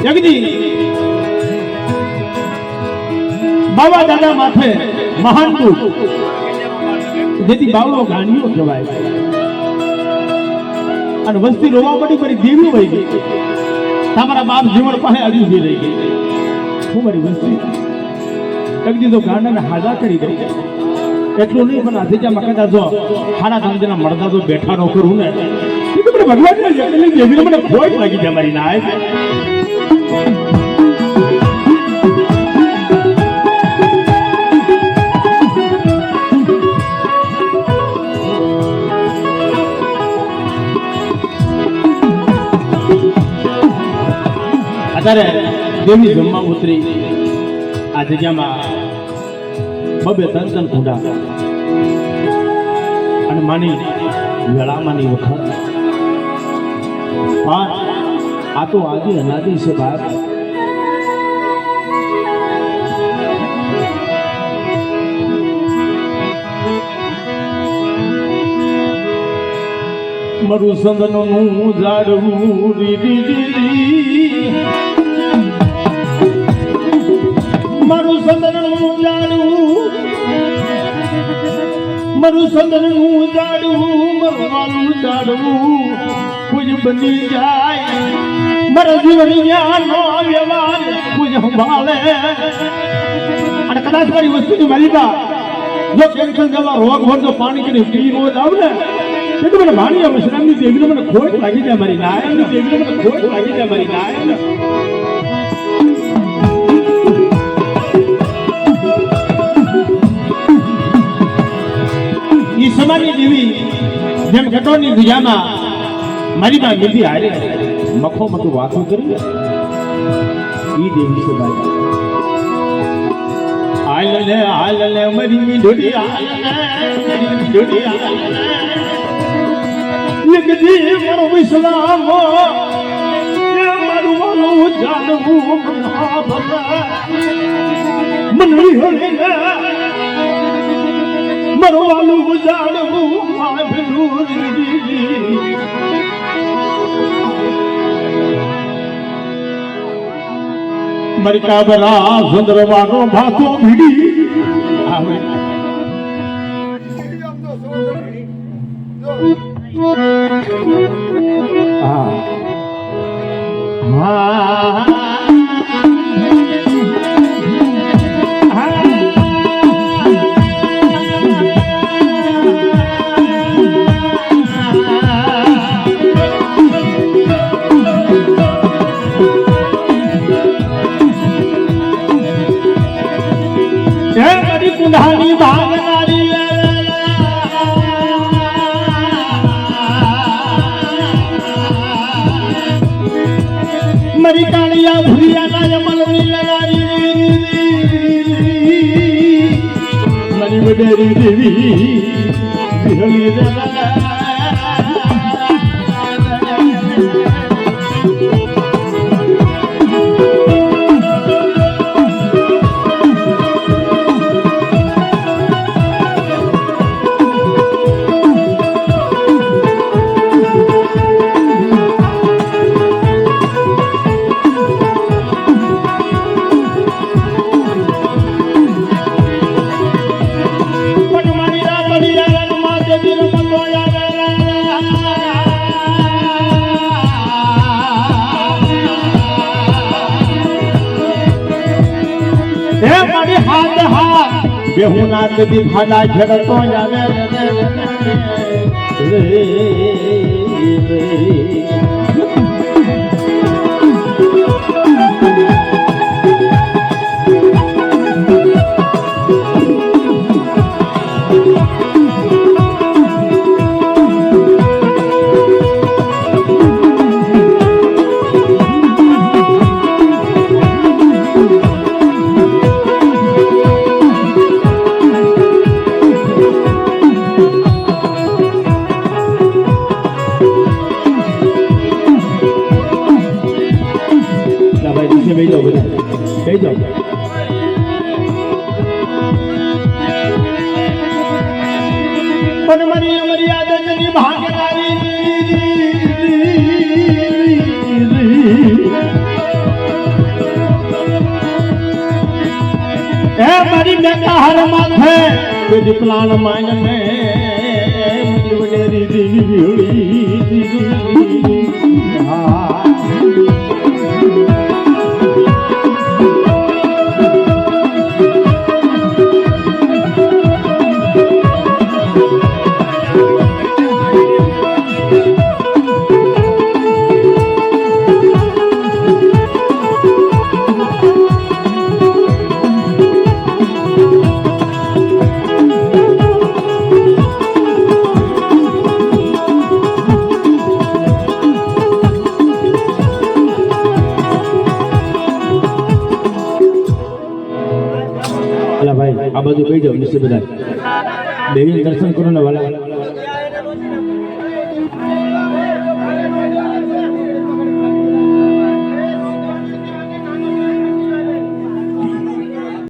જગજી બાબા દાદા માથે મહાન દુઃખ જેથી બાવળો ગાંડીઓ કહેવાય અને વસ્તી રોવા પડી મારી દેવી વહી ગઈ તમારા બાપ જીવન પાસે આવી ઉભી રહી ગઈ હું મારી વસ્તી જગજી તો ગાંડાને હાજા કરી દઈ એટલું નહીં પણ આધીજામાં કદાચ જો હારા ધંધેના મળતા તો બેઠા ન કરું ને તો મને ભગવાન દેવીને મને ખોટ લાગી જાય મારી નાય અત્યારે દેવી જમવા ઉતરી આ જગ્યામાં બબે તન કુડા અને માની વેળામાંની વખત આ તો આદિ અનાદિ છે બાપ મારું સંદનનું ઝાડવું મારું સંદનનું ઝાડવું મારું સંદનનું ઝાડવું મારું વાલું ઝાડવું કુજ બની જાય મારા જીવન નો વ્યવહાર કુજ સંભાળે અને કદાચ મારી વસ્તુની માલિકા જો ટેન્શન જવા રોગ ભરતો પાણી કરીને પી રોજ આવે ને તો મને માની વિશ્રામની દેવીને મને ખોટ લાગી જાય મારી નાયકની દેવીને મને ખોટ લાગી જાય મારી નાયક ઈ સમાની દેવી જેમ ઘટોની ગુજામાં મારી માં મિલી હારે મખો મતું વાતો કરી ઈ દેવી છે ભાઈ હાલ લે મરી ઢોડી જગદી મારો વિશ્રામો મારું વાલું જાણવું મનડી હરે મારું વાલું જાણવું મારી કાબરા સુંદરવાનો ભાતો ભીડી આવે કુંડાની ભાગનારી મરી કાળિયા ભૂરિયા ના મલની લગારી મરી વડેરી દેવી વિહળી બેહુના કદી ભાડા ઝડતો આવે પણ મારી મર્યાદાની ભાગનારી એ મારી મેકા હર માથે બધી પ્લાન માનને મારી વડેરી દીવી ભાઈ આ બાજુ કહી જાવ નિશ્ચિત બધા દેવીને દર્શન કરો ને વાલા